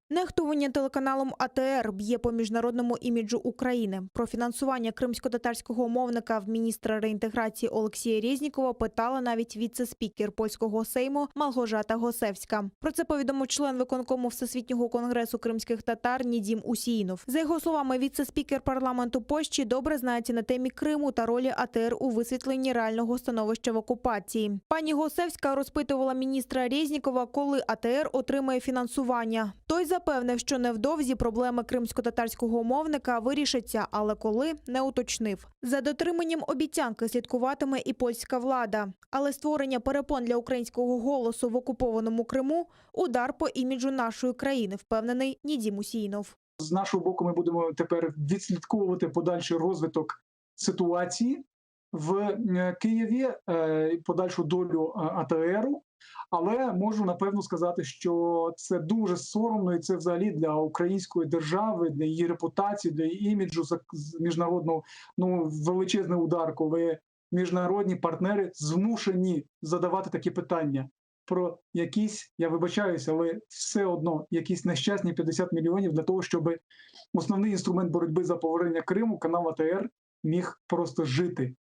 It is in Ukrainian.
Нехтування телеканалом АТР б'є по міжнародному іміджу України. Про фінансування кримськотатарського мовника в міністра реінтеграції Олексія Резнікова питала навіть віце-спікер польського Сейму Малгожата Госевська. Про це повідомив член виконкому Всесвітнього конгресу кримських татар Нідім Усіїнов. За його словами, віце-спікер парламенту Польщі добре знається на темі Криму та ролі АТР у висвітленні реального становища в окупації. Пані Госевська розпитувала міністра Резнікова, коли АТР отримає фінансування. Той запевнив, що невдовзі проблеми кримськотатарського мовника вирішаться, але коли – не уточнив. За дотриманням обіцянки слідкуватиме і польська влада. Але створення перепон для українського голосу в окупованому Криму – удар по іміджу нашої країни, впевнений Нідім Усіїнов. З нашого боку ми будемо тепер відслідковувати подальший розвиток ситуації в Києві, подальшу долю АТРу. Але можу напевно сказати, що це дуже соромно, і це взагалі для української держави, для її репутації, для її іміджу міжнародного, величезний удар, коли міжнародні партнери змушені задавати такі питання про якісь, я вибачаюся, але все одно якісь нещасні 50 мільйонів для того, щоб основний інструмент боротьби за повернення Криму, канал АТР, міг просто жити.